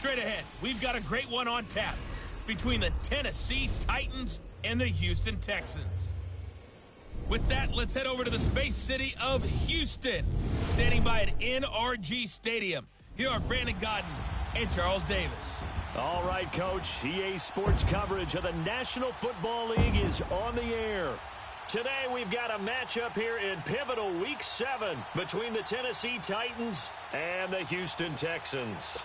Straight ahead, we've got a great one on tap between the Tennessee Titans and the Houston Texans. With that, let's head over to the space city of Houston. Standing by at NRG Stadium, here are Brandon Godden and Charles Davis. All right, Coach. EA Sports coverage of the National Football League is on the air. Today, we've got a matchup here in pivotal Week 7 between the Tennessee Titans and the Houston Texans.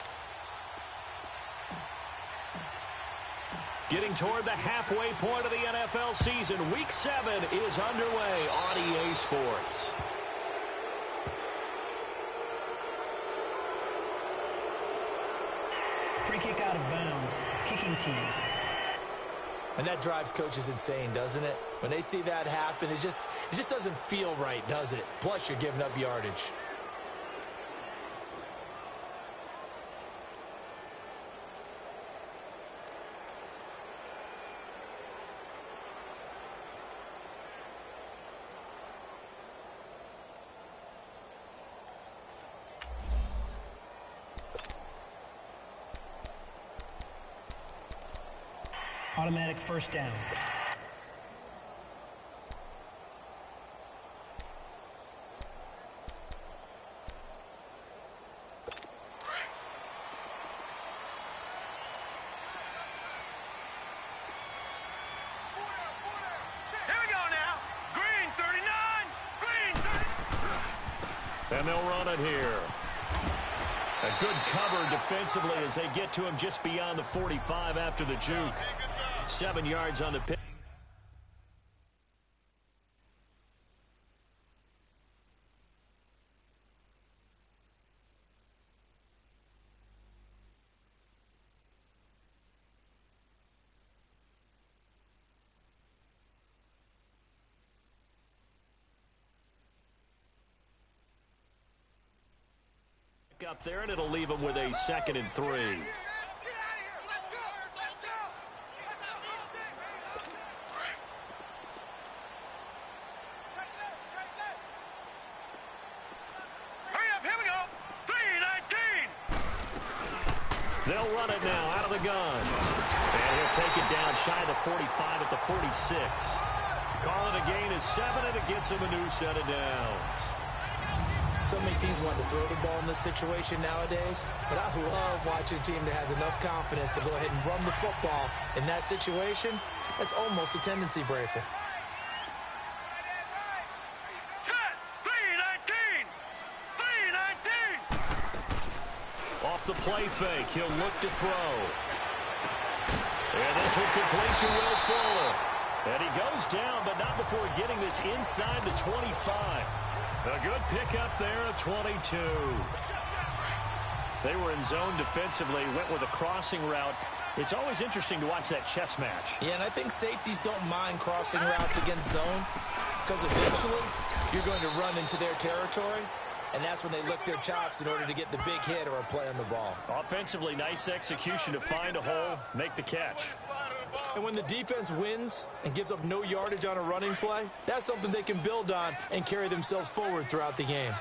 Getting toward the halfway point of the NFL season, Week 7 is underway on EA Sports. Free kick out of bounds. Kicking team. And that drives coaches insane, doesn't it? When they see that happen, it just doesn't feel right, does it? Plus, you're giving up yardage. Automatic first down. And they'll run it here. A good cover defensively as they get to him just beyond the 45 after the juke. 7 yards on the pick. Up there, and it'll leave him with a 2nd and 3. They'll run it now out of the gun. And he'll take it down shy of the 45 at the 46. Calling a gain of 7, and it gets him a new set of downs. So many teams want to throw the ball in this situation nowadays, but I love watching a team that has enough confidence to go ahead and run the football in that situation. That's almost a tendency breaker. Off the play fake, he'll look to throw. And this will complete to Will Fuller. And he goes down, but not before getting this inside the 25. A good pickup there at 22. They were in zone defensively, went with a crossing route. It's always interesting to watch that chess match. Yeah, and I think safeties don't mind crossing routes against zone because eventually you're going to run into their territory. And that's when they lick their chops in order to get the big hit or a play on the ball. Offensively, nice execution to find a hole, make the catch. And when the defense wins and gives up no yardage on a running play, that's something they can build on and carry themselves forward throughout the game.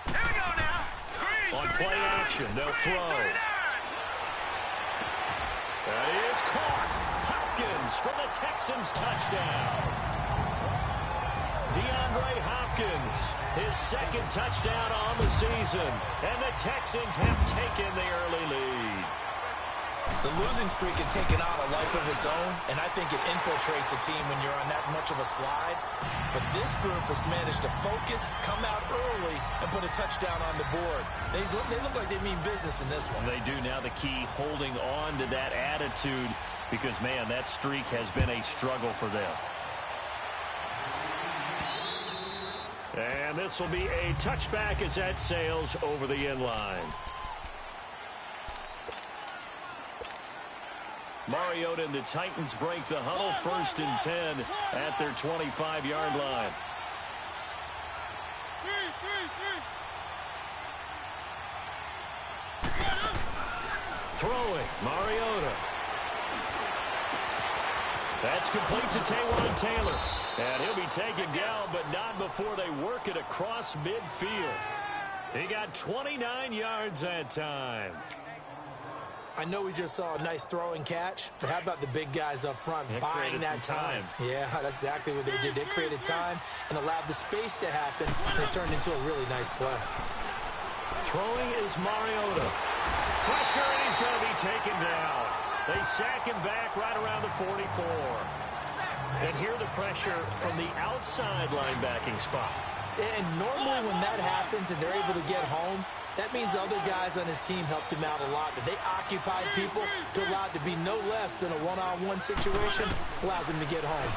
Here we go now. On play action, they'll throw. That is caught. Hopkins for the Texans touchdown. DeAndre Hopkins, his 2nd touchdown on the season. And the Texans have taken the early lead. The losing streak had taken on a life of its own, and I think it infiltrates a team when you're on that much of a slide. But this group has managed to focus, come out early, and put a touchdown on the board. They look like they mean business in this one. They do now. The key, holding on to that attitude, because, man, that streak has been a struggle for them. And this will be a touchback as that sails over the end line. Mariota and the Titans break the huddle, 1st and 10 at their 25-yard line. Throwing, Mariota. That's complete to Taywan Taylor. And he'll be taken down, but not before they work it across midfield. He got 29 yards that time. I know we just saw a nice throwing catch, but how about the big guys up front buying that time? Yeah, that's exactly what they did. They created time and allowed the space to happen, and it turned into a really nice play. Throwing is Mariota. Pressure, and he's going to be taken down. They sack him back right around the 44. And here the pressure from the outside linebacking spot. And normally when that happens and they're able to get home, that means the other guys on his team helped him out a lot. That they occupied people to allow it to be no less than a one-on-one situation allows him to get home.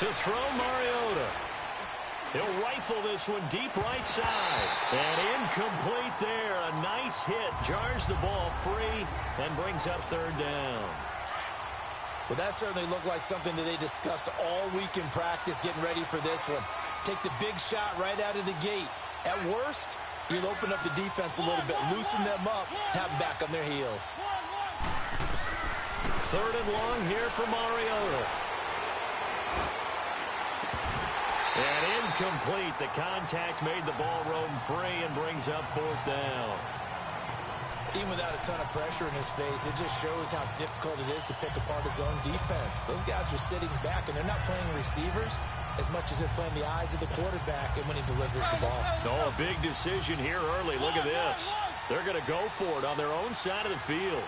To throw Mariota. He'll rifle this one deep right side. And incomplete there. A nice hit. Jars the ball free and brings up third down. Well, that certainly looked like something that they discussed all week in practice getting ready for this one. Take the big shot right out of the gate. At worst, you'll open up the defense a little bit, loosen them up, have them back on their heels. Third and long here for Mariota. And incomplete. The contact made the ball roam free and brings up fourth down. Even without a ton of pressure in his face, it just shows how difficult it is to pick apart his own defense. Those guys are sitting back, and they're not playing receivers as much as they're playing the eyes of the quarterback and when he delivers the ball. Oh, a big decision here early. Look at this. They're going to go for it on their own side of the field.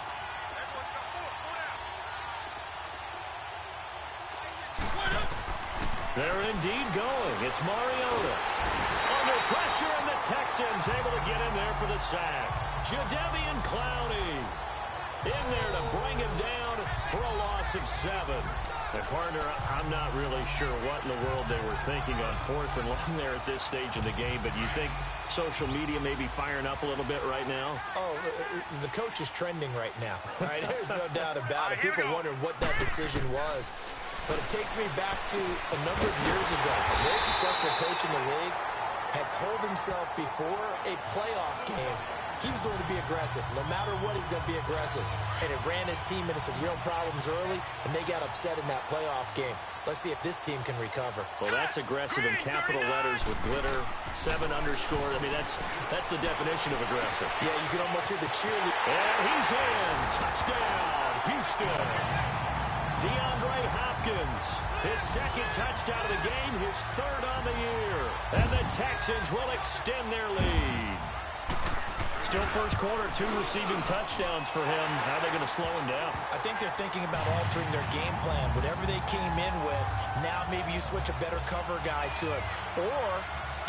They're indeed going. It's Mariota. Under pressure, and the Texans able to get in there for the sack. Jadeveon Clowney in there to bring him down for a loss of 7. And partner, I'm not really sure what in the world they were thinking on fourth and long there at this stage of the game, but you think social media may be firing up a little bit right now? Oh, the coach is trending right now. Right? There's no doubt about it. People wondering what that decision was. But it takes me back to a number of years ago. A very successful coach in the league had told himself before a playoff game he was going to be aggressive. No matter what, he's going to be aggressive. And it ran his team into some real problems early, and they got upset in that playoff game. Let's see if this team can recover. Well, that's aggressive in capital letters with glitter, 7 underscored. I mean, that's the definition of aggressive. Yeah, you can almost hear the cheerleader. And he's in. Touchdown, Houston. DeAndre Hopkins, his second touchdown of the game, his third on the year. And the Texans will extend their lead. Still first quarter, 2 receiving touchdowns for him. How are they going to slow him down? I think they're thinking about altering their game plan. Whatever they came in with, now maybe you switch a better cover guy to it. Or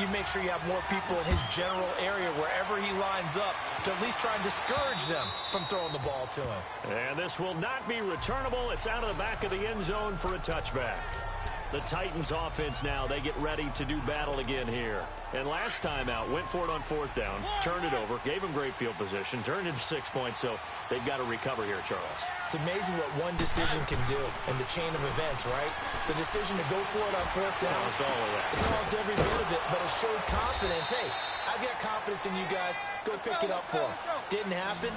you make sure you have more people in his general area wherever he lines up to at least try and discourage them from throwing the ball to him. And this will not be returnable. It's out of the back of the end zone for a touchback. The Titans offense now, they get ready to do battle again here. And last time out, went for it on fourth down, turned it over, gave them great field position, turned into 6 points, so they've got to recover here, Charles. It's amazing what one decision can do in the chain of events, right? The decision to go for it on fourth down. Caused all of that. It caused every bit of it, but it showed confidence. Hey, I've got confidence in you guys. Go pick it up for them. Didn't happen.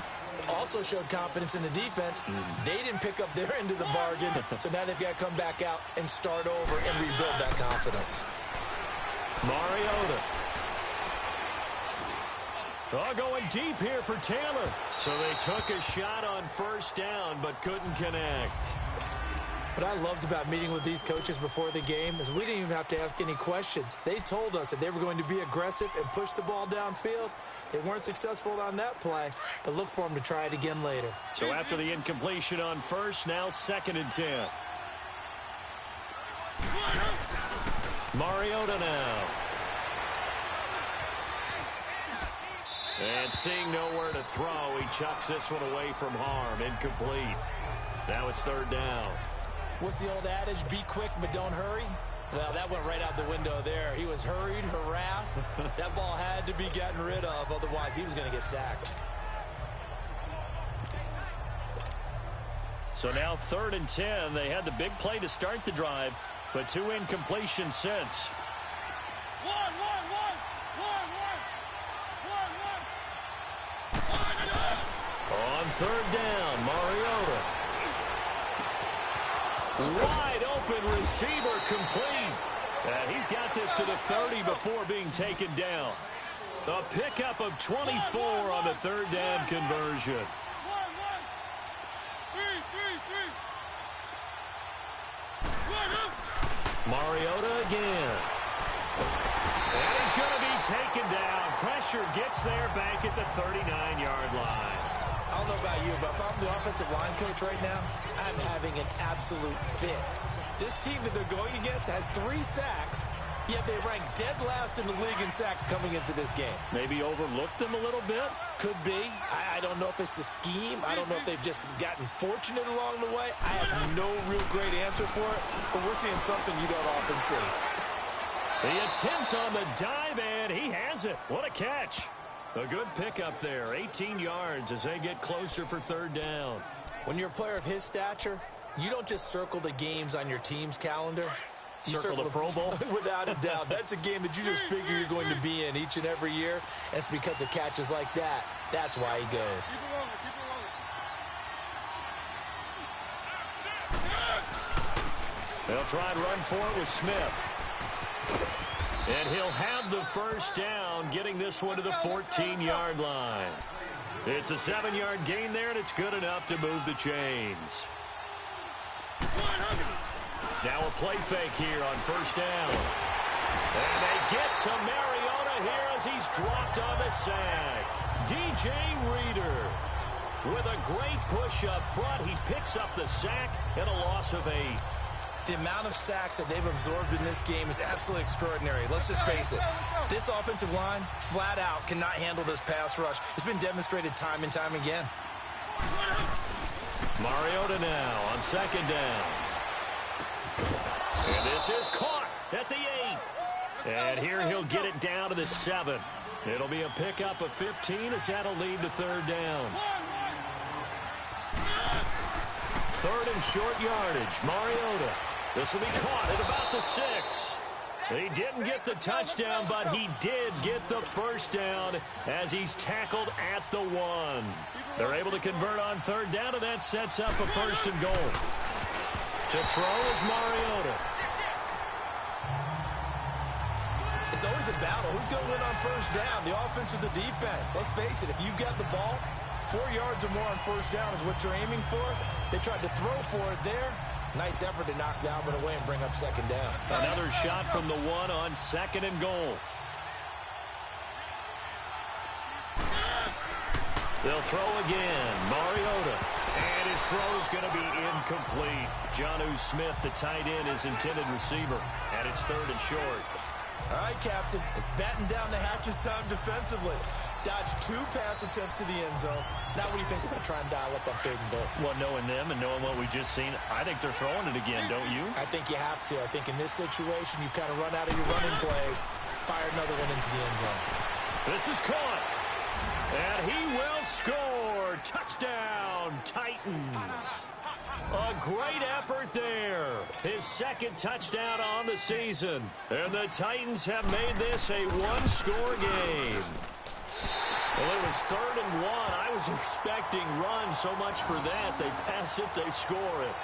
Also showed confidence in the defense. They didn't pick up their end of the bargain, so now they've got to come back out and start over and rebuild that confidence. Mariota. Oh, going deep here for Taylor. So they took a shot on first down, but couldn't connect. What I loved about meeting with these coaches before the game is we didn't even have to ask any questions. They told us that they were going to be aggressive and push the ball downfield. They weren't successful on that play, but look for them to try it again later. So after the incompletion on first, now 2nd and 10. Mariota now. And seeing nowhere to throw, he chucks this one away from harm. Incomplete. Now it's third down. What's the old adage? Be quick, but don't hurry. Well, that went right out the window there. He was hurried, harassed. That ball had to be gotten rid of, otherwise he was going to get sacked. So now 3rd and 10. They had the big play to start the drive, but 2 incompletions since. On 3rd down, Mariota. Wide open receiver complete. And he's got this to the 30 before being taken down. A pickup of 24 on the third down conversion. Mariota again. And he's going to be taken down. Pressure gets there back at the 39-yard line. I don't know about you, but if I'm the offensive line coach right now, I'm having an absolute fit. This team that they're going against has 3 sacks, yet they rank dead last in the league in sacks coming into this game. Maybe overlooked them a little bit? Could be. I don't know if it's the scheme. I don't know if they've just gotten fortunate along the way. I have no real great answer for it, but we're seeing something you don't often see. The attempt on the dive, and he has it. What a catch. A good pickup there. 18 yards as they get closer for third down. When you're a player of his stature, you don't just circle the games on your team's calendar. You circle the Pro Bowl? Without a doubt. That's a game that you just figure you're going to be in each and every year. And it's because of catches like that. That's why he goes. They'll try and run for it with Smith. And he'll have the first down, getting this one to the 14-yard line. It's a 7-yard gain there, and it's good enough to move the chains. Now a play fake here on first down. And they get to Mariota here as he's dropped on the sack. DJ Reader with a great push up front. He picks up the sack and a loss of 8. The amount of sacks that they've absorbed in this game is absolutely extraordinary. Let's just face it. This offensive line, flat out, cannot handle this pass rush. It's been demonstrated time and time again. Mariota now on second down. And this is caught at the 8. And here he'll get it down to the 7. It'll be a pickup of 15 as that'll lead to third down. Third and short yardage. Mariota. This will be caught at about the 6. He didn't get the touchdown, but he did get the first down as he's tackled at the 1. They're able to convert on third down, and that sets up a first and goal. To throw is Mariota. It's always a battle. Who's going to win on first down, the offense or the defense? Let's face it, if you've got the ball, 4 yards or more on first down is what you're aiming for. They tried to throw for it there. Nice effort to knock the Albert away and bring up second down. Another shot from the 1 on second and goal. They'll throw again. Mariota. And his throw is going to be incomplete. Jonnu Smith, the tight end, is intended receiver. And it's third and short. All right, Captain. It's batten down the hatches time defensively. Dodged 2 pass attempts to the end zone. Now what do you think they're going to try and dial up on third and goal? Well, knowing them and knowing what we just seen, I think they're throwing it again, don't you? I think you have to. I think in this situation, you kind of run out of your running plays, fire another one into the end zone. This is caught. And he will score. Touchdown, Titans. A great effort there. His second touchdown on the season. And the Titans have made this a one-score game. Well, it was third and 1. I was expecting runs, so much for that. They pass it, they score it.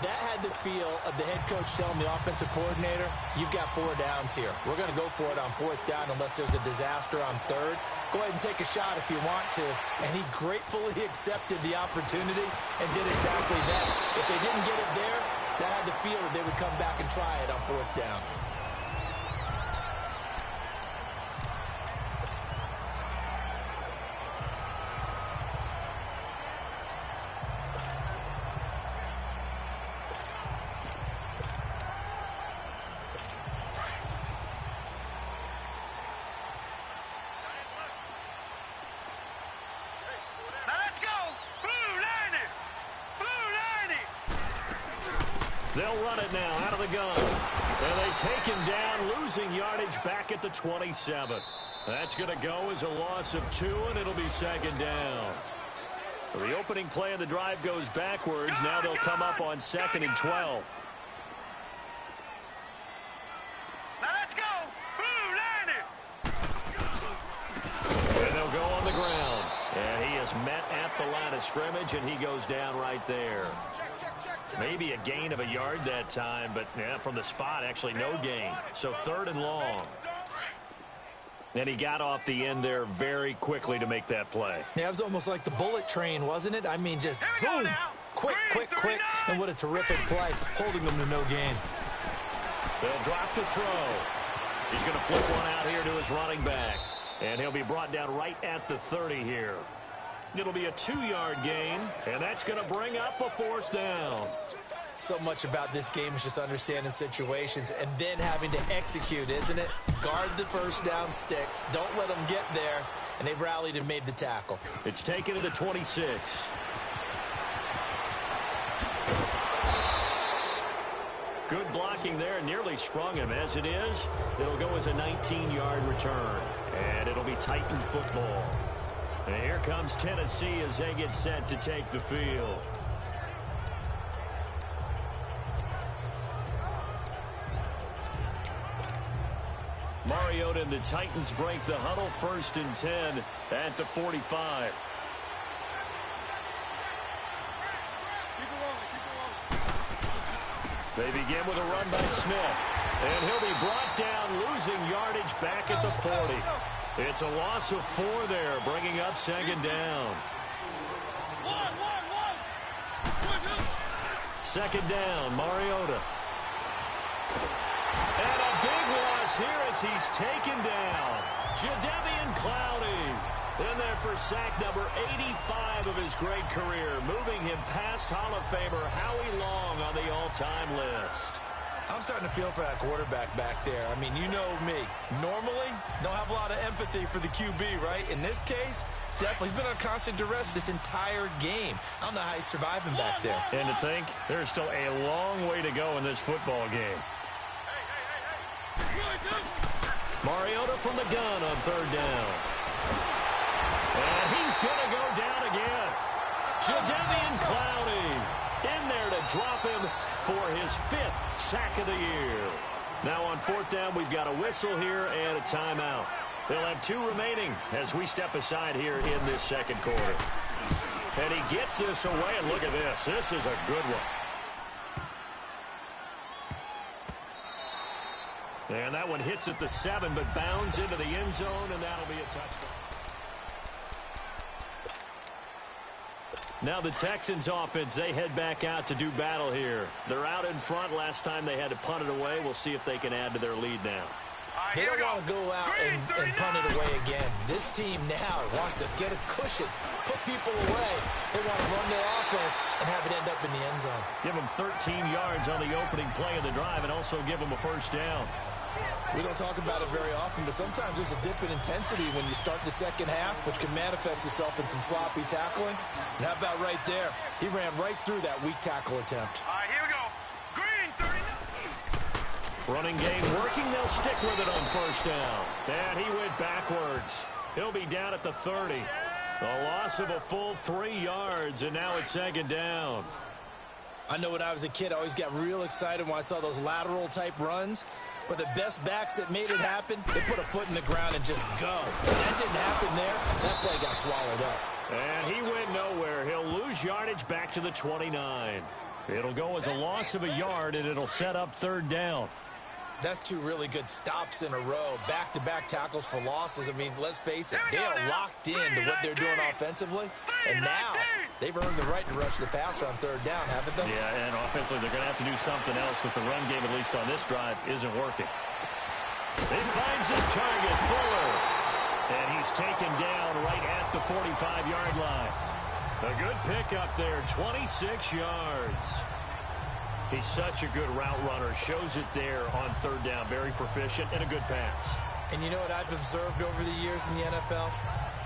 That had the feel of the head coach telling the offensive coordinator, you've got 4 downs here. We're going to go for it on 4th down unless there's a disaster on 3rd. Go ahead and take a shot if you want to. And he gratefully accepted the opportunity and did exactly that. If they didn't get it there, that had the feel that they would come back and try it on 4th down. They'll run it now out of the gun. And they take him down, losing yardage back at the 27. That's going to go as a loss of 2, and it'll be second down. So the opening play of the drive goes backwards. Now they'll come up on 2nd and 12. Now let's go. And they'll go on the ground. And he is met at the line of scrimmage, and he goes down right there. Maybe a gain of a yard that time, but yeah, from the spot, actually no gain. So 3rd and long. And he got off the end there very quickly to make that play. Yeah, it was almost like the bullet train, wasn't it? I mean, just zoom. Quick, quick, quick. And what a terrific play, holding them to no gain. They'll drop to throw. He's going to flip one out here to his running back. And he'll be brought down right at the 30 here. It'll be a 2-yard gain, and that's going to bring up a 4th down. So much about this game is just understanding situations and then having to execute, isn't it? Guard the first down sticks. Don't let them get there. And they rallied and made the tackle. It's taken to the 26. Good blocking there. Nearly sprung him. As it is, it'll go as a 19-yard return. And it'll be Titan football. And here comes Tennessee as they get set to take the field. Mariota and the Titans break the huddle, 1st and 10 at the 45. They begin with a run by Smith. And he'll be brought down, losing yardage back at the 40. It's a loss of 4 there, bringing up 2nd down. 2nd down, Mariota. And a big loss here as he's taken down. Jadeveon Clowney in there for sack number 85 of his great career, moving him past Hall of Famer Howie Long on the all-time list. I'm starting to feel for that quarterback back there. I mean, you know me. Normally, don't have a lot of empathy for the QB, right? In this case, definitely. He's been on constant duress this entire game. I don't know how he's surviving back there. And to think, there's still a long way to go in this football game. Mariota from the gun on 3rd down. And he's going to go down again. Jadeveon Clowney in there to drop him for his 5th sack of the year. Now on 4th down, we've got a whistle here and a timeout. They'll have 2 remaining as we step aside here in this 2nd quarter. And he gets this away, and look at this. This is a good one. And that one hits at the 7, but bounds into the end zone, and that'll be a touchdown. Now the Texans offense, they head back out to do battle here. They're out in front. Last time they had to punt it away. We'll see if they can add to their lead now. They don't want to go out and punt it away again. This team now wants to get a cushion, put people away. They want to run their offense and have it end up in the end zone. Give them 13 yards on the opening play of the drive and also give them a 1st down. We don't talk about it very often, but sometimes there's a dip in intensity when you start the 2nd half, which can manifest itself in some sloppy tackling. And how about right there? He ran right through that weak tackle attempt. All right, here we go. Green, 39. Running game working. They'll stick with it on 1st down. And he went backwards. He'll be down at the 30. A loss of a full 3 yards, and now it's 2nd down. I know when I was a kid, I always got real excited when I saw those lateral-type runs. But the best backs that made it happen, they put a foot in the ground and just go. That didn't happen there. That play got swallowed up. And he went nowhere. He'll lose yardage back to the 29. It'll go as a loss of a yard, and it'll set up 3rd down. That's 2 really good stops in a row. Back-to-back tackles for losses. I mean, let's face it, they are locked into what they're doing offensively. And now they've earned the right to rush the passer on 3rd down, haven't they? Yeah, and offensively they're going to have to do something else because the run game, at least on this drive, isn't working. He finds his target, Fuller. And he's taken down right at the 45-yard line. A good pickup there, 26 yards. He's such a good route runner. Shows it there on 3rd down. Very proficient and a good pass. And you know what I've observed over the years in the NFL?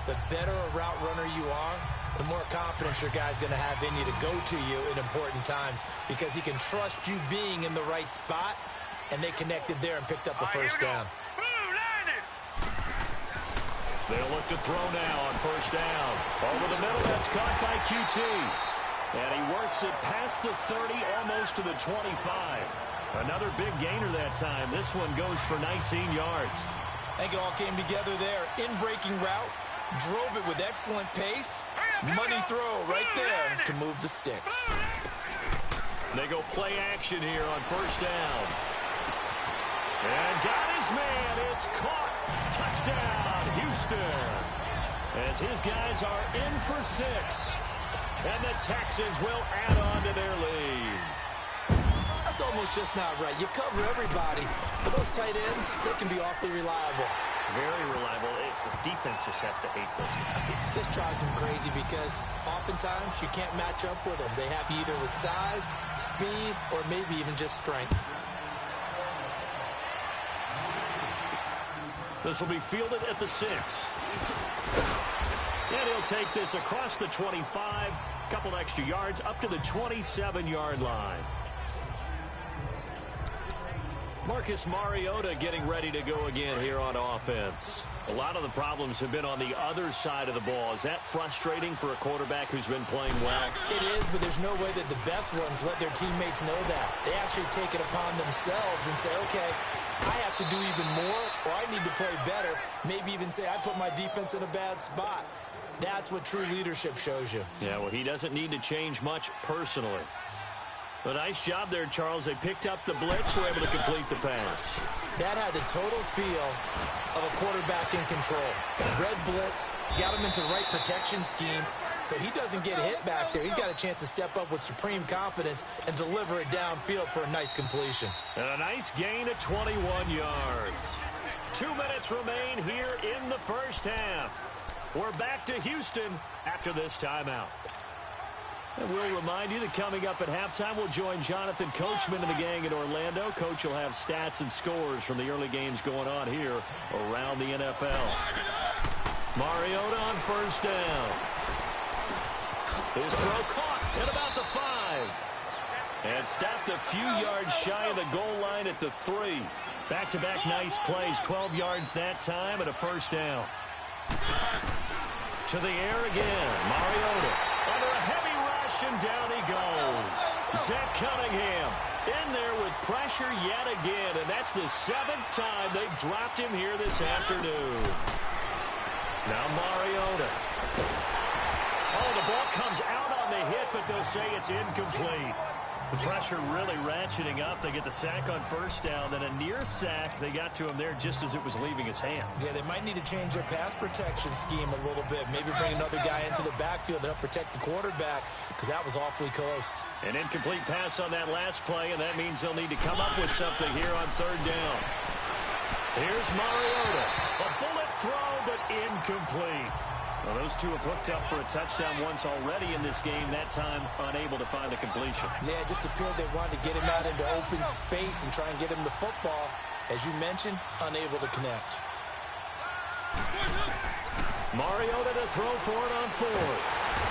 The better a route runner you are, the more confidence your guy's going to have in you to go to you in important times because he can trust you being in the right spot, and they connected there and picked up the 1st down. They'll look to throw now on 1st down. Over the middle, that's caught by QT. And he works it past the 30, almost to the 25. Another big gainer that time. This one goes for 19 yards. I think it all came together there. In-breaking route, drove it with excellent pace. Money throw right there to move the sticks. They go play action here on 1st down. And got his man. It's caught Touchdown, Houston. As his guys are in for 6. And the Texans will add on to their lead. That's almost just not right. You cover everybody. But those tight ends, they can be awfully reliable. Very reliable. The defense just has to hate those guys. This drives them crazy because oftentimes you can't match up with them. They have you either with size, speed, or maybe even just strength. This will be fielded at the 6. And he'll take this across the 25. Couple extra yards up to the 27-yard line. Marcus Mariota getting ready to go again here on offense. A lot of the problems have been on the other side of the ball. Is that frustrating for a quarterback who's been playing well? It is, but there's no way that the best ones let their teammates know that. They actually take it upon themselves and say, okay, I have to do even more, or I need to play better. Maybe even say, I put my defense in a bad spot. That's what true leadership shows you. Yeah, well, he doesn't need to change much personally. A nice job there, Charles. They picked up the blitz, were able to complete the pass. That had the total feel of a quarterback in control. Red blitz, got him into the right protection scheme, so he doesn't get hit back there. He's got a chance to step up with supreme confidence and deliver it downfield for a nice completion. And a nice gain of 21 yards. 2 minutes remain here in the first half. We're back to Houston after this timeout. And we'll remind you that coming up at halftime, we'll join Jonathan Coachman and the gang in Orlando. Coach will have stats and scores from the early games going on here around the NFL. Mariota on first down. His throw caught at about the 5. And stopped a few yards shy of the goal line at the 3. Back-to-back nice plays, 12 yards that time and a first down. To the air again, Mariota under a heavy rush, and down he goes. Zach Cunningham in there with pressure yet again, and that's the 7th time they've dropped him here this afternoon. Now Mariota. Oh, the ball comes out on the hit, but they'll say it's incomplete. The pressure really ratcheting up. They get the sack on first down, then a near sack. They got to him there just as it was leaving his hand. Yeah, they might need to change their pass protection scheme a little bit. Maybe bring another guy into the backfield to help protect the quarterback, because that was awfully close. An incomplete pass on that last play, and that means they'll need to come up with something here on third down. Here's Mariota. A bullet throw, but incomplete. Well, those two have hooked up for a touchdown once already in this game, that time unable to find a completion. Yeah, it just appeared they wanted to get him out into open space and try and get him the football. As you mentioned, unable to connect. Mariota to throw for it on 4th.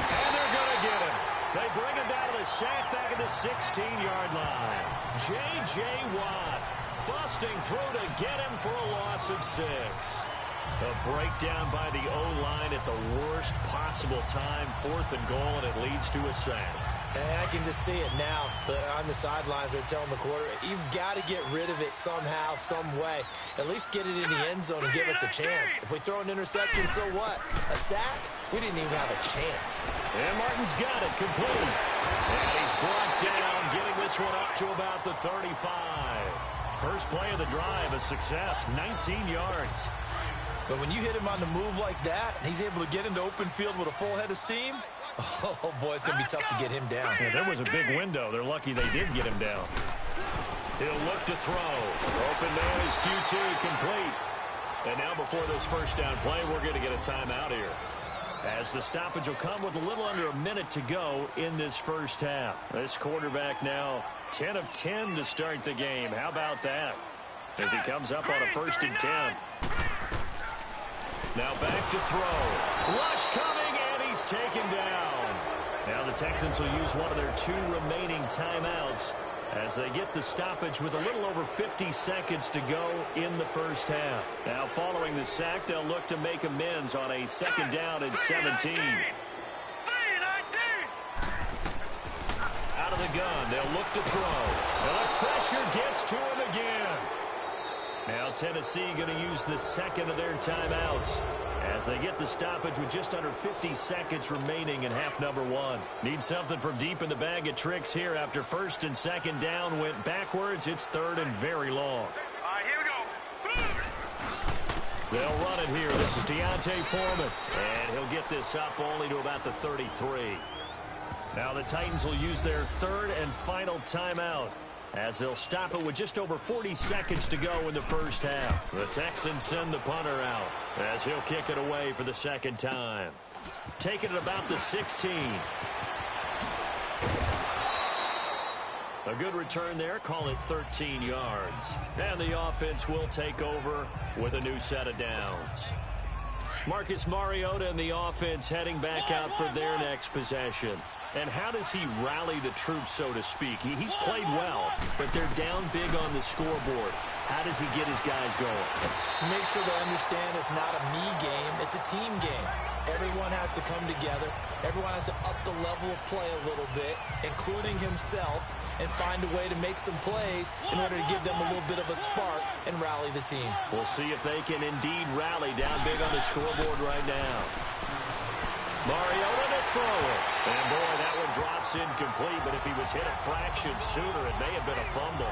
And they're going to get him. They bring him down to the sack back at the 16-yard line. J.J. Watt busting through to get him for a loss of 6. A breakdown by the O-line at the worst possible time. 4th and goal, and it leads to a sack. And I can just see it now. On the sidelines, they're telling the quarterback, you've got to get rid of it somehow, some way. At least get it in the end zone and give us a chance. If we throw an interception, so what? A sack? We didn't even have a chance. And Martin's got it complete. And he's brought down, getting this one up to about the 35. First play of the drive, a success, 19 yards. But when you hit him on the move like that, and he's able to get into open field with a full head of steam, oh, boy, it's going to be tough to get him down. Yeah, there was a big window. They're lucky they did get him down. He'll look to throw. Open man is Q2, complete. And now before this first down play, we're going to get a timeout here, as the stoppage will come with a little under a minute to go in this first half. This quarterback now 10 of 10 to start the game. How about that? As he comes up on a 1st and 10. Now back to throw. Rush coming, and he's taken down. Now the Texans will use one of their 2 remaining timeouts as they get the stoppage with a little over 50 seconds to go in the first half. Now following the sack, they'll look to make amends on a 2nd down and 17. Out of the gun, they'll look to throw. And the pressure gets to him again. Now Tennessee going to use the 2nd of their timeouts as they get the stoppage with just under 50 seconds remaining in half number 1. Need something from deep in the bag of tricks here after 1st and 2nd down went backwards. It's 3rd and very long. All right, here we go. They'll run it here. This is Deontay Foreman. And he'll get this up only to about the 33. Now the Titans will use their third and final timeout, as they'll stop it with just over 40 seconds to go in the first half. The Texans send the punter out, as he'll kick it away for the second time. Taking it about the 16. A good return there. Call it 13 yards. And the offense will take over with a new set of downs. Marcus Mariota and the offense heading back out for their next possession. And how does he rally the troops, so to speak? He's played well, but they're down big on the scoreboard. How does he get his guys going? To make sure they understand it's not a me game, it's a team game. Everyone has to come together. Everyone has to up the level of play a little bit, including himself, and find a way to make some plays in order to give them a little bit of a spark and rally the team. We'll see if they can indeed rally down big on the scoreboard right now. Mariota to throw it. And boy, that one drops incomplete, but if he was hit a fraction sooner, it may have been a fumble.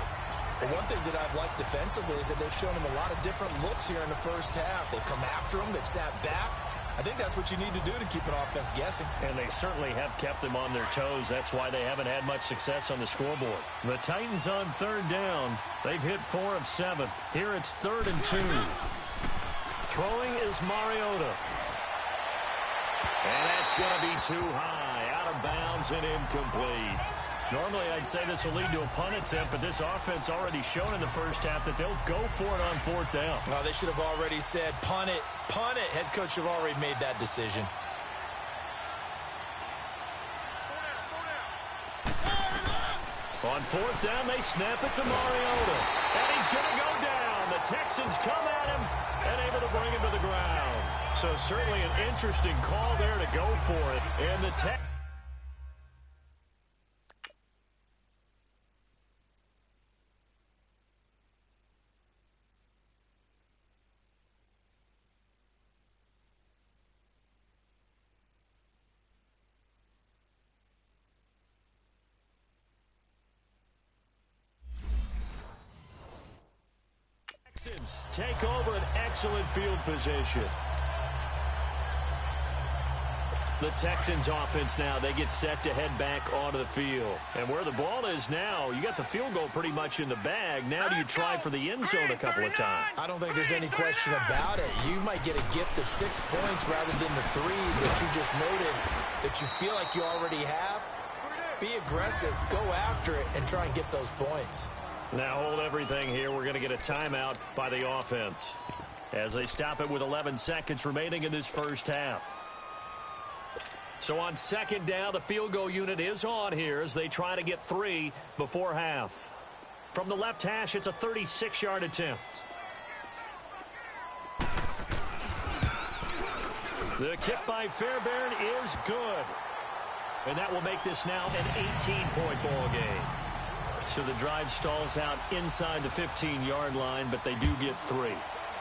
Well, one thing that I've liked defensively is that they've shown him a lot of different looks here in the first half. They've come after him. They've sat back. I think that's what you need to do to keep an offense guessing. And they certainly have kept them on their toes. That's why they haven't had much success on the scoreboard. The Titans on third down. They've hit 4 of 7. Here it's 3rd and 2. Throwing is Mariota. And that's going to be too high. Out of bounds and incomplete. Normally, I'd say this will lead to a punt attempt, but this offense already shown in the first half that they'll go for it on 4th down. Well, they should have already said, punt it, punt it. Head coach should have already made that decision. On 4th down, they snap it to Mariota. And he's going to go down. The Texans come at him and able to bring him to the ground. So certainly an interesting call there to go for it. And the Texans. Take over an excellent field position. The Texans offense now, they get set to head back onto the field. And where the ball is now, you got the field goal pretty much in the bag. Now do you try for the end zone a couple of times? I don't think there's any question about it. You might get a gift of 6 points rather than the 3 that you just noted that you feel like you already have. Be aggressive, go after it, and try and get those points. Now hold everything here. We're going to get a timeout by the offense as they stop it with 11 seconds remaining in this first half. So on 2nd down, the field goal unit is on here as they try to get 3 before half. From the left hash, it's a 36-yard attempt. The kick by Fairbairn is good. And that will make this now an 18-point ball game. So the drive stalls out inside the 15-yard line, but they do get 3.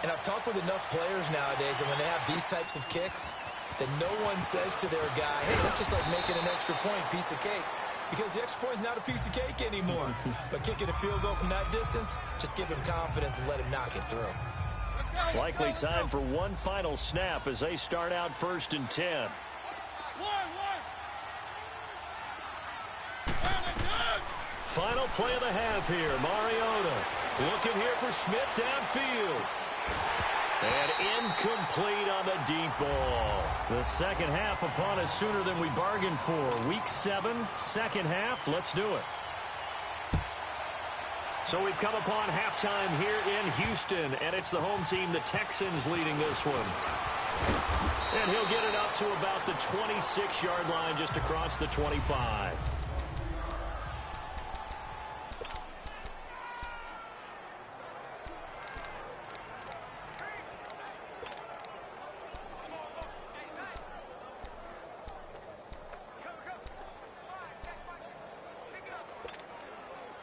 And I've talked with enough players nowadays, and when they have these types of kicks, that no one says to their guy, hey, that's just like making an extra point, piece of cake. Because the extra point is not a piece of cake anymore. But kicking a field goal from that distance, just give him confidence and let him knock it through. Likely time for one final snap as they start out 1st and 10. Final play of the half here. Mariota looking here for Schmidt downfield. And incomplete on the deep ball. The second half upon us sooner than we bargained for. Week 7, second half. Let's do it. So we've come upon halftime here in Houston, and it's the home team, the Texans, leading this one. And he'll get it up to about the 26-yard line, just across the 25.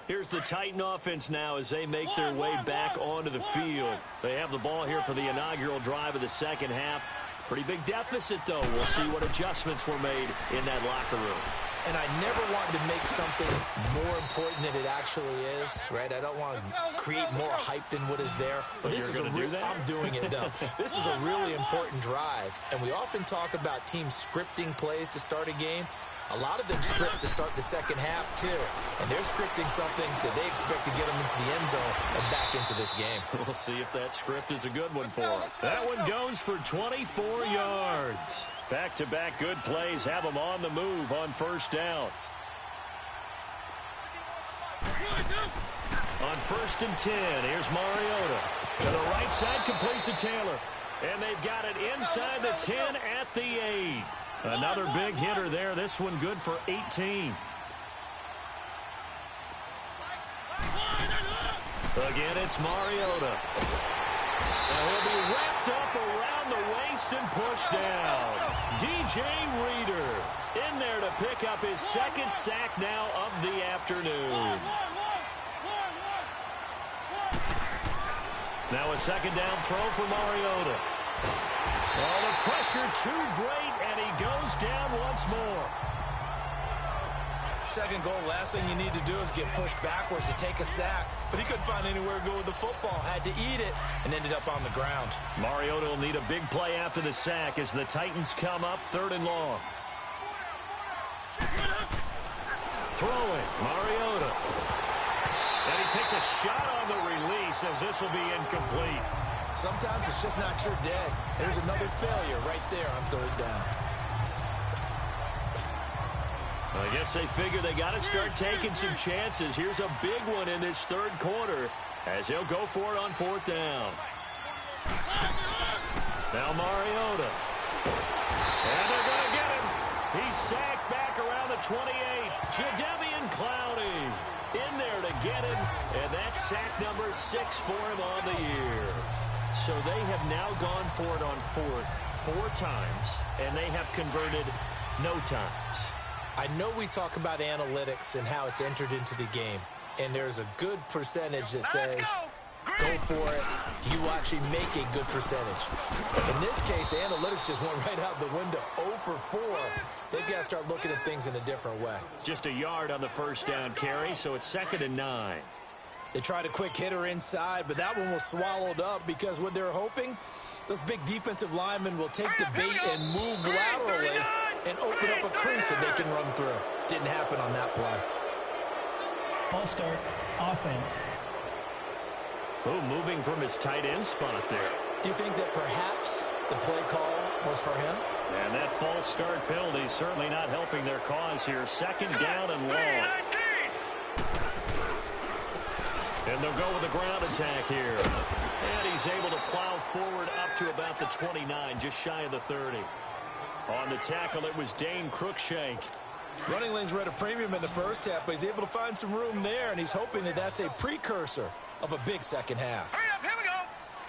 Here's the Titan offense now as they make their way back onto the field. They have the ball here for the inaugural drive of the second half. Pretty big deficit, though. We'll see what adjustments were made in that locker room. and I never wanted to make something more important than it actually is, right? I don't want to create more hype than what is there. But this is I'm doing it, though. This is a really important drive, and we often talk about teams scripting plays to start a game. A lot of them script to start the second half, too. And they're scripting something that they expect to get them into the end zone and back into this game. We'll see if that script is a good one for them. That one goes for 24 yards. Back-to-back good plays have them on the move on first down. On 1st and 10, here's Mariota. To the right side, complete to Taylor. And they've got it inside the 10 at the 8. Another big hitter there. This one good for 18. Again, it's Mariota. Now he'll be wrapped up around the waist and pushed down. DJ Reader in there to pick up his second sack now of the afternoon. Now a second down throw for Mariota. Oh, the pressure too great, and he goes down once more. Second goal, last thing you need to do is get pushed backwards to take a sack. But he couldn't find anywhere to go with the football. Had to eat it and ended up on the ground. Mariota will need a big play after the sack as the Titans come up 3rd and long. Throwing, Mariota. And he takes a shot on the release as this will be incomplete. Sometimes it's just not your day. There's another failure right there on 3rd down. I guess they figure they got to start taking some chances. Here's a big one in this 3rd quarter as he'll go for it on 4th down. Now Mariota. And they're going to get him. He's sacked back around the 28. Jadeveon Clowney in there to get him. And that's sack number 6 for him on the year. So they have now gone for it on 4th 4 times, and they have converted no times. I know we talk about analytics and how it's entered into the game, and there's a good percentage that says go for it. You actually make a good percentage. In this case, the analytics just went right out the window. 0 for 4. They've got to start looking at things in a different way. Just a yard on the first down carry, so it's 2nd and 9. They tried a quick hitter inside, but that one was swallowed up because what they're hoping, those big defensive linemen will take the bait and move laterally and open up a crease that they can run through. Didn't happen on that play. False start, offense. Oh, moving from his tight end spot there. Do you think that perhaps the play call was for him? And that false start penalty certainly not helping their cause here. 2nd down and long. And they'll go with the ground attack here. And he's able to plow forward up to about the 29, just shy of the 30. On the tackle, it was Dane Cruikshank. Running lanes were at a premium in the first half, but he's able to find some room there, and he's hoping that that's a precursor of a big second half. Hurry up, here we go.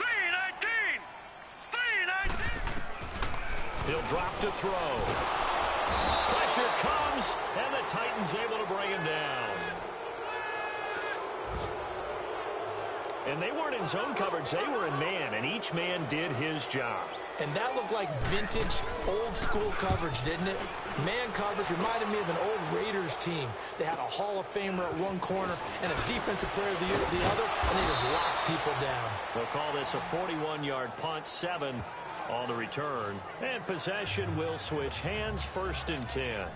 319. 319. He'll drop to throw. Pressure comes, and the Titans able to bring him down. And they weren't in zone coverage. They were in man, and each man did his job. And that looked like vintage, old-school coverage, didn't it? Man coverage reminded me of an old Raiders team. They had a Hall of Famer at one corner and a Defensive Player of the Year at the other, and they just locked people down. We'll call this a 41-yard punt, 7 on the return. And possession will switch hands, 1st and 10.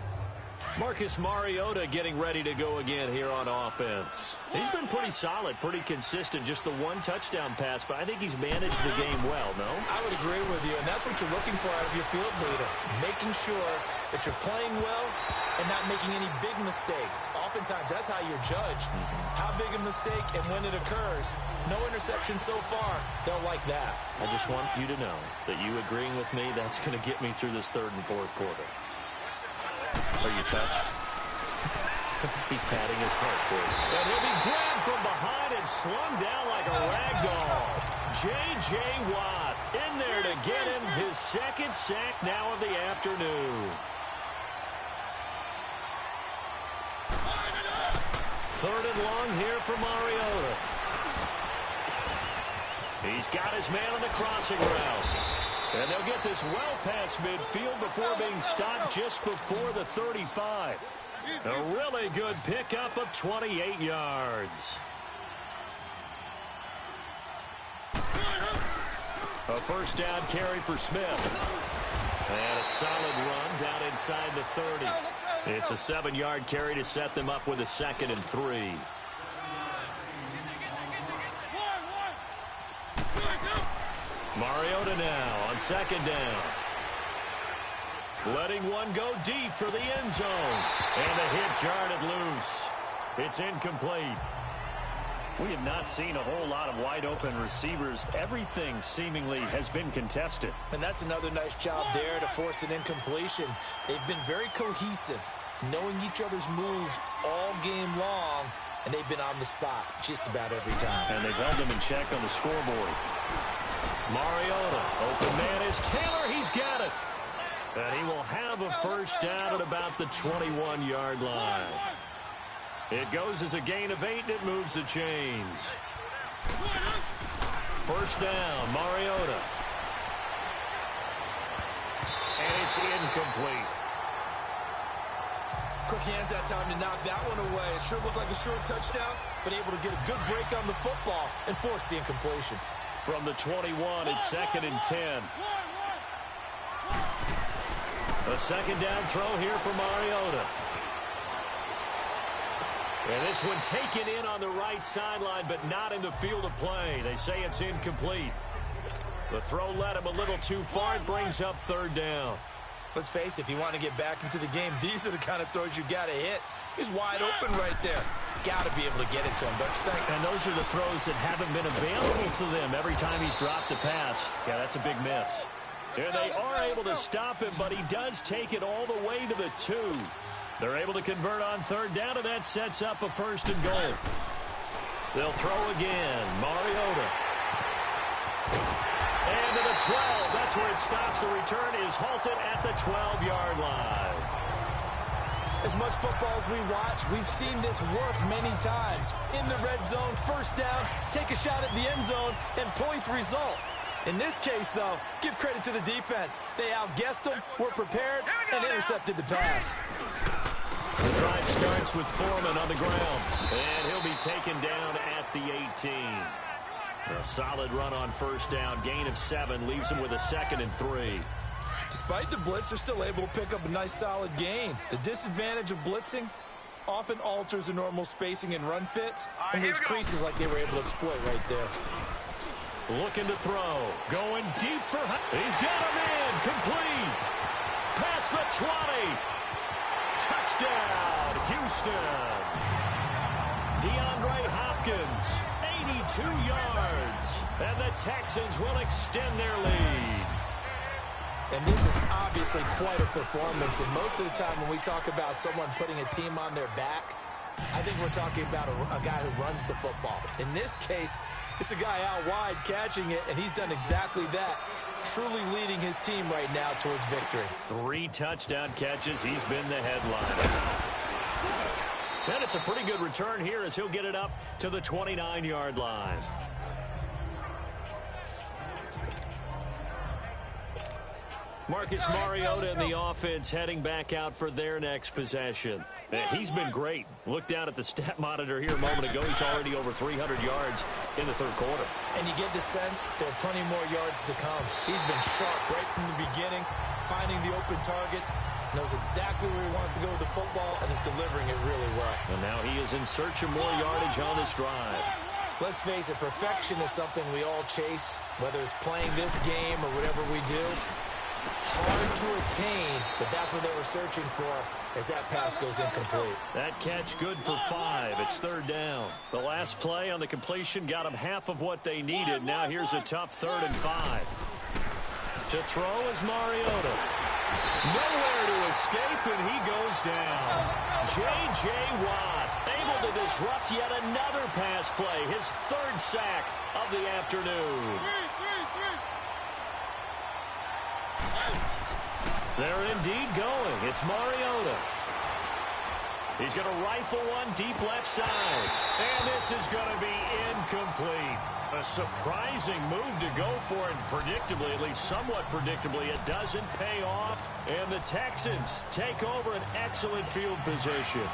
Marcus Mariota getting ready to go again here on offense. He's been pretty solid, pretty consistent, just the 1 touchdown pass, but I think he's managed the game well, no? I would agree with you, and that's what you're looking for out of your field leader, making sure that you're playing well and not making any big mistakes. Oftentimes, that's how you're judged. How big a mistake and when it occurs. No interception so far. They'll like that. I just want you to know that you agreeing with me, that's going to get me through this 3rd and 4th quarter. Are you touched? He's patting his heart, boys. And he'll be grabbed from behind and slung down like a rag doll. J.J. Watt in there to get him his 2nd sack now of the afternoon. 3rd and long here for Mariota. He's got his man on the crossing route. And they'll get this well past midfield before being stopped just before the 35. A really good pickup of 28 yards. A first down carry for Smith. And a solid run down inside the 30. It's a 7-yard carry to set them up with a 2nd and 3. Mariota now on 2nd down. Letting one go deep for the end zone. And the hit jarred it loose. It's incomplete. We have not seen a whole lot of wide-open receivers. Everything seemingly has been contested. And that's another nice job there to force an incompletion. They've been very cohesive, knowing each other's moves all game long, and they've been on the spot just about every time. And they've held them in check on the scoreboard. Mariota, open man is Taylor. He's got it. And he will have a first down at about the 21-yard line. It goes as a gain of 8, and it moves the chains. First down, Mariota. And it's incomplete. Quick hands that time to knock that one away. It sure looked like a short touchdown, but able to get a good break on the football and force the incompletion. From the 21, it's 2nd and 10. A 2nd down throw here for Mariota. And this one taken in on the right sideline, but not in the field of play. They say it's incomplete. The throw led him a little too far. It brings up 3rd down. Let's face it, if you want to get back into the game, these are the kind of throws you got to hit. He's wide open right there. Got to be able to get it to him, don't you think? And those are the throws that haven't been available to them every time he's dropped a pass. Yeah, that's a big miss. And they are able to stop him, but he does take it all the way to the 2. They're able to convert on 3rd down, and that sets up a 1st and goal. They'll throw again. Mariota. And to the 12. That's where it stops. The return is halted at the 12-yard line. As much football as we watch, we've seen this work many times. In the red zone, first down, take a shot at the end zone, and points result. In this case, though, give credit to the defense. They outguessed them, were prepared, and intercepted the pass. The drive starts with Foreman on the ground, and he'll be taken down at the 18. A solid run on first down, gain of 7, leaves him with a 2nd and 3. Despite the blitz, they're still able to pick up a nice solid gain. The disadvantage of blitzing often alters the normal spacing and run fits, and leaves creases like they were able to exploit right there. Looking to throw, going deep for... He's got him in, complete. Past the 20. Touchdown, Houston. DeAndre Hopkins, 82 yards. And the Texans will extend their lead. And this is obviously quite a performance. And most of the time when we talk about someone putting a team on their back, I think we're talking about a guy who runs the football. In this case, it's a guy out wide catching it, and he's done exactly that. Truly leading his team right now towards victory. 3 touchdown catches. He's been the headliner. And it's a pretty good return here as he'll get it up to the 29-yard line. Marcus Mariota and the offense heading back out for their next possession. He's been great. Look down at the stat monitor here a moment ago. He's already over 300 yards in the 3rd quarter. And you get the sense there are plenty more yards to come. He's been sharp right from the beginning, finding the open targets, knows exactly where he wants to go with the football, and is delivering it really well. And now he is in search of more yardage on this drive. Let's face it, perfection is something we all chase, whether it's playing this game or whatever we do. Hard to attain, but that's what they were searching for as that pass goes incomplete. That catch good for 5. It's 3rd down. The last play on the completion got them half of what they needed. Now here's a tough 3rd and 5. To throw is Mariota. Nowhere to escape, and he goes down. J.J. Watt able to disrupt yet another pass play. His 3rd sack of the afternoon. They're indeed going. It's Mariota. He's going to rifle one deep left side. And this is going to be incomplete. A surprising move to go for it. Predictably, at least somewhat predictably, it doesn't pay off. And the Texans take over an excellent field position.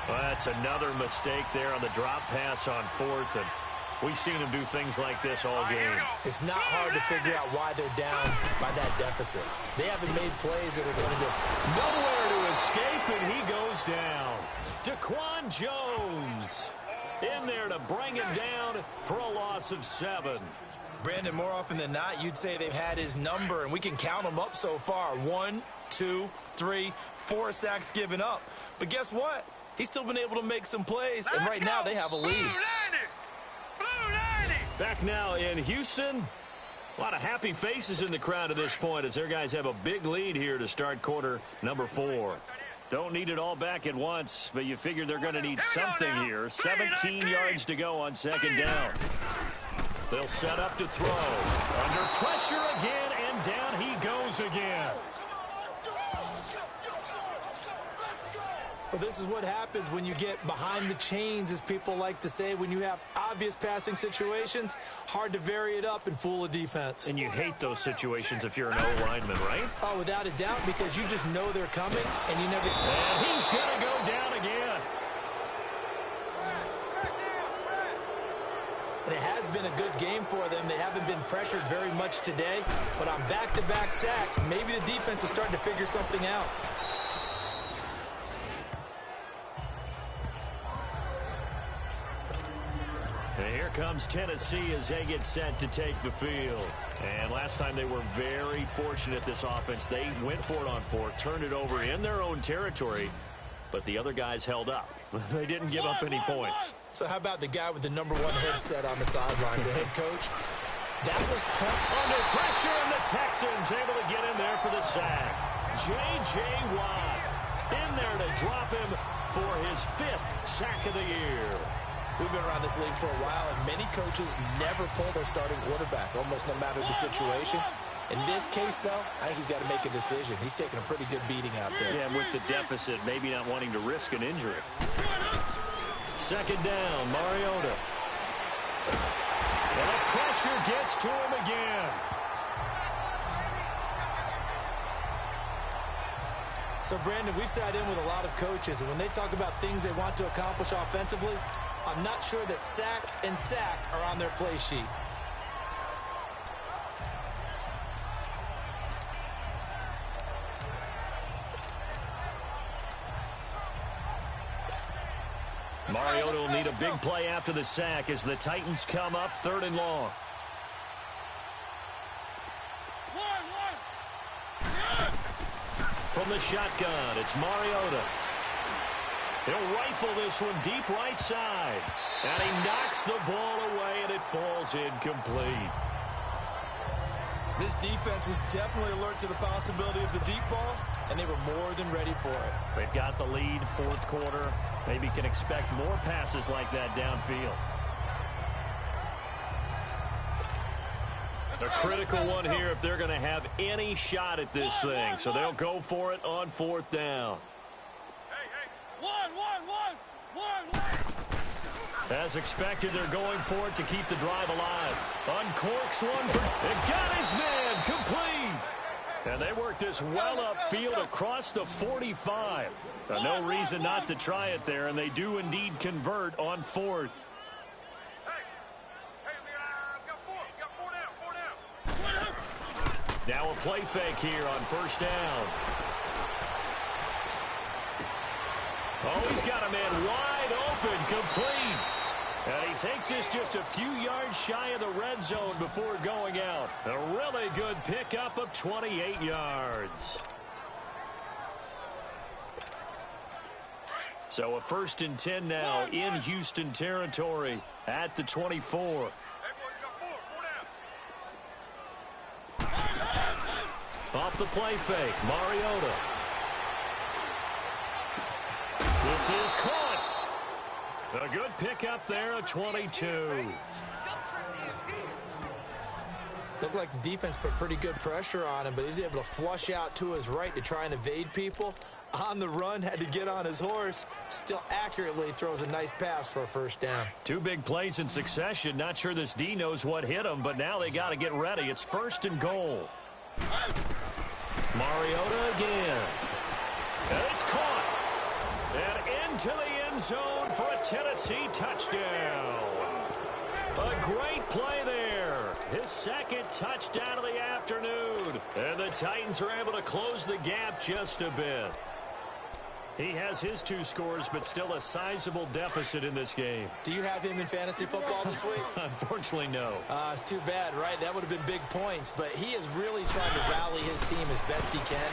Well, that's another mistake there on the drop pass on fourth. And we've seen him do things like this all game. It's not hard to figure out why they're down by that deficit. They haven't made plays that are going to get nowhere to escape, and he goes down. Daquan Jones in there to bring him down for a loss of 7. Brandon, more often than not, you'd say they've had his number, and we can count them up so far. 1, 2, 3, 4 sacks given up. But guess what? He's still been able to make some plays, and right now they have a lead. Back now in Houston. A lot of happy faces in the crowd at this point as their guys have a big lead here to start quarter number 4. Don't need it all back at once, but you figure they're going to need something here. 17 yards to go on second down. They'll set up to throw. Under pressure again, and down he goes again. Well, this is what happens when you get behind the chains, as people like to say. When you have obvious passing situations, hard to vary it up and fool a defense. And you hate those situations if you're an O-lineman, right? Oh, without a doubt, because you just know they're coming, and you never... And he's going to go down again. And it has been a good game for them. They haven't been pressured very much today, but on back-to-back sacks, maybe the defense is starting to figure something out. And here comes Tennessee as they get set to take the field. And last time they were very fortunate, this offense. They went for it on 4, turned it over in their own territory, but the other guys held up. They didn't give up any points. So how about the guy with the number 1 headset on the sidelines, the head coach? That was under pressure, and the Texans able to get in there for the sack. J.J. Watt in there to drop him for his 5th sack of the year. We've been around this league for a while, and many coaches never pull their starting quarterback, almost no matter the situation. In this case, though, I think he's got to make a decision. He's taking a pretty good beating out there. Yeah, and with the deficit, maybe not wanting to risk an injury. Second down, Mariota. And the pressure gets to him again. So, Brandon, we've sat in with a lot of coaches, and when they talk about things they want to accomplish offensively, I'm not sure that sack and sack are on their play sheet. Mariota will need a big play after the sack as the Titans come up 3rd and long. From the shotgun, it's Mariota. He'll rifle this one deep right side. And he knocks the ball away, and it falls incomplete. This defense was definitely alert to the possibility of the deep ball, and they were more than ready for it. They've got the lead, 4th quarter. Maybe can expect more passes like that downfield. A critical one here if they're going to have any shot at this thing. So they'll go for it on 4th down. As expected, they're going for it to keep the drive alive. Uncorks one for... It got his man complete. And they work this well upfield across the 45. No reason not to try it there, and they do indeed convert on 4th. Now a play fake here on 1st down. Oh, he's got a man wide open, complete. And he takes this just a few yards shy of the red zone before going out. A really good pickup of 28 yards. So a 1st and 10 now in Houston territory at the 24. Off the play fake, Mariota. This is caught. A good pickup there, a 22. Looked like the defense put pretty good pressure on him, but he's able to flush out to his right to try and evade people. On the run, had to get on his horse. Still accurately throws a nice pass for a first down. 2 big plays in succession. Not sure this D knows what hit him, but now they got to get ready. It's 1st and goal. Mariota again. And it's caught. And into the end zone for a Tennessee touchdown. A great play there. His 2nd touchdown of the afternoon. And the Titans are able to close the gap just a bit. He has his 2 scores, but still a sizable deficit in this game. Do you have him in fantasy football this week? Unfortunately, no. It's too bad, right? That would have been big points, but he is really trying to rally his team as best he can.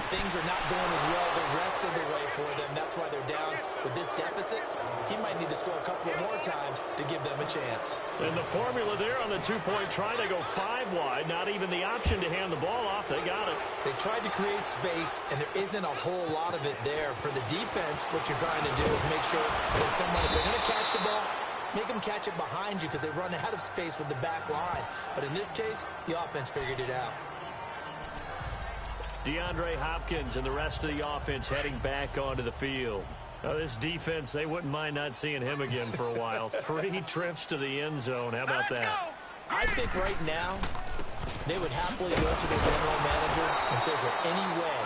Things are not going as well the rest of the way for them. That's why they're down with this deficit. He might need to score a couple of more times to give them a chance. And the formula there on the 2-point try, they go 5 wide. Not even the option to hand the ball off. They got it. They tried to create space, and there isn't a whole lot of it there. For the defense, what you're trying to do is make sure that if they're going to catch the ball, make them catch it behind you because they run out of space with the back line. But in this case, the offense figured it out. DeAndre Hopkins and the rest of the offense heading back onto the field. Now, this defense, they wouldn't mind not seeing him again for a while. 3 trips to the end zone. How about that? I think right now they would happily go to their general manager and say, is there any way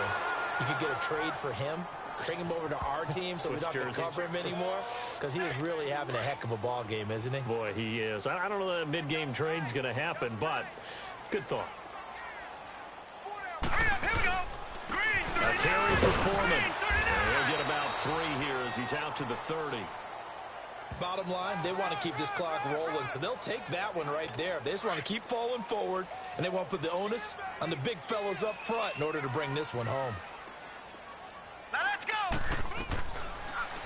you could get a trade for him? Bring him over to our team so we don't have to cover him anymore? Because he is really having a heck of a ball game, isn't he? Boy, he is. I don't know that mid-game trade's going to happen, but good thought. Here we go. A carry for Foreman. He'll get about 3 here as he's out to the 30. Bottom line, they want to keep this clock rolling, so they'll take that one right there. They just want to keep falling forward, and they want to put the onus on the big fellas up front in order to bring this one home. Now let's go.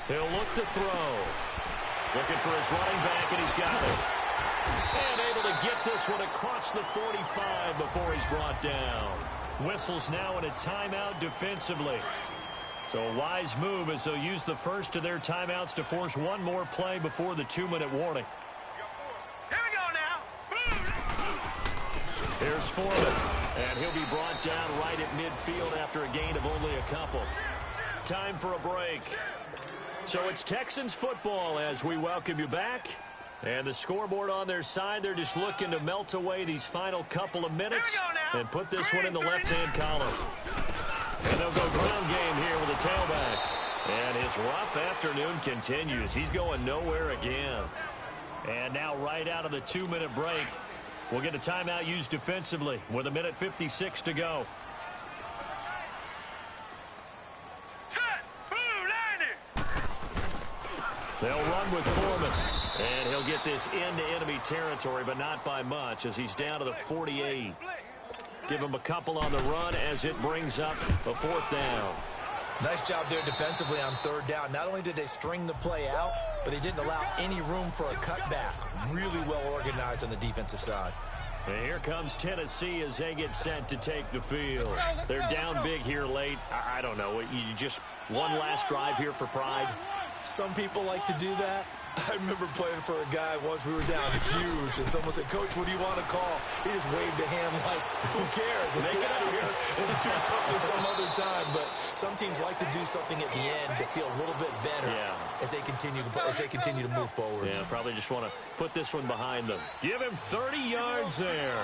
He'll look to throw. Looking for his running back, and he's got it. And able to get this one across the 45 before he's brought down. Whistles now in a timeout defensively. So a wise move as they'll use the first of their timeouts to force one more play before the 2-minute warning. Here we go now. Here's Foreman. And he'll be brought down right at midfield after a gain of only a couple. Time for a break. So it's Texans football as we welcome you back. And the scoreboard on their side, they're just looking to melt away these final couple of minutes and put this one in the left-hand column. And they'll go ground game here with a tailback. And his rough afternoon continues. He's going nowhere again. And now right out of the 2-minute break, we'll get a timeout used defensively with 1:56 to go. They'll run with Foreman. And he'll get this into enemy territory, but not by much as he's down to the 48. Give him a couple on the run as it brings up a 4th down. Nice job there defensively on 3rd down. Not only did they string the play out, but they didn't allow any room for a cutback. Really well organized on the defensive side. And here comes Tennessee as they get set to take the field. They're down big here late. I don't know. You just one last drive here for pride. Some people like to do that. I remember playing for a guy once. We were down huge, and someone said, "Coach, what do you want to call?" He just waved a hand like, "Who cares? Let's get out of here and do something some other time." But some teams like to do something at the end to feel a little bit better as they continue to move forward. Yeah, probably just want to put this one behind them. Give him 30 yards there.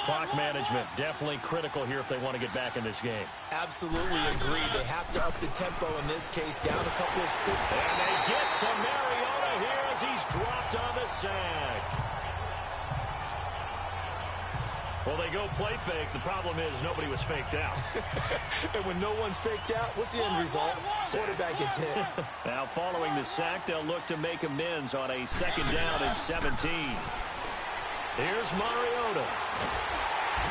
Clock management definitely critical here if they want to get back in this game. Absolutely agree. They have to up the tempo in this case, down a couple of scoops. And they get to Mariota here as he's dropped on the sack. Well, they go play fake. The problem is nobody was faked out. And when no one's faked out, what's the end result? Quarterback gets hit. Now, following the sack, they'll look to make amends on a 2nd down and 17. Here's Mariota.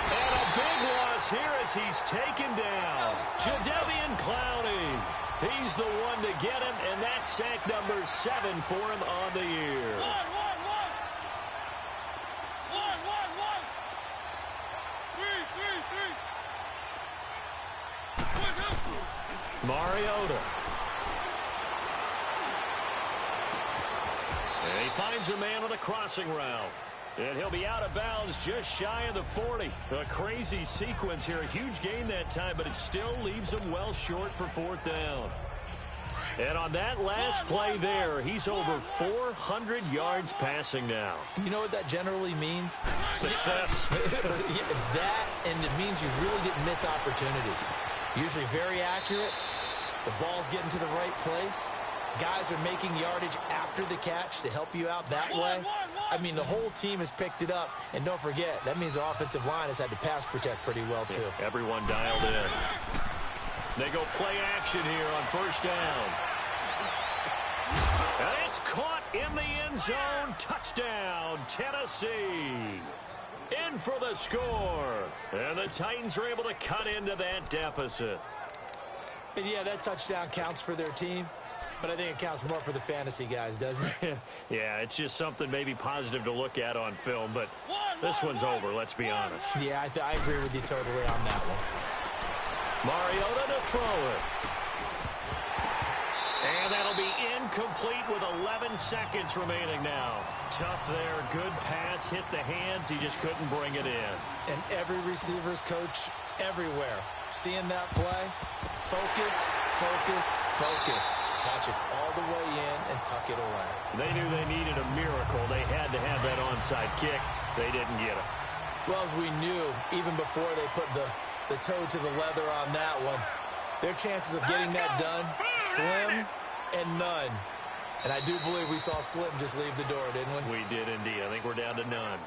And a big loss here as he's taken down. Jadeveon Clowney. He's the one to get him, and that's sack number 7 for him on the year. Mariota. And he finds a man with a crossing route. And he'll be out of bounds just shy of the 40. A crazy sequence here. A huge gain that time, but it still leaves him well short for fourth down. And on that last play there, he's over 400 yards passing now. You know what that generally means? Success. That, and it means you really didn't miss opportunities. Usually very accurate. The ball's getting to the right place. Guys are making yardage after the catch to help you out that way. I mean, the whole team has picked it up. And don't forget, that means the offensive line has had to pass protect pretty well, too. Yeah, everyone dialed in. They go play action here on first down. And it's caught in the end zone. Touchdown, Tennessee. In for the score. And the Titans are able to cut into that deficit. And yeah, that touchdown counts for their team. But I think it counts more for the fantasy guys, doesn't it? Yeah, it's just something maybe positive to look at on film. But this one's over, let's be honest. Yeah, I agree with you totally on that one. Mariota to throw it. And that'll be incomplete with 11 seconds remaining now. Tough there. Good pass. Hit the hands. He just couldn't bring it in. And every receiver's coach everywhere. Seeing that play, focus, focus, focus. Watch it all the way in and tuck it away. They knew they needed a miracle. They had to have that onside kick. They didn't get it. Well, as we knew, even before they put the toe to the leather on that one, their chances of getting that done, slim and none. And I do believe we saw Slim just leave the door, didn't we? We did indeed. I think we're down to none.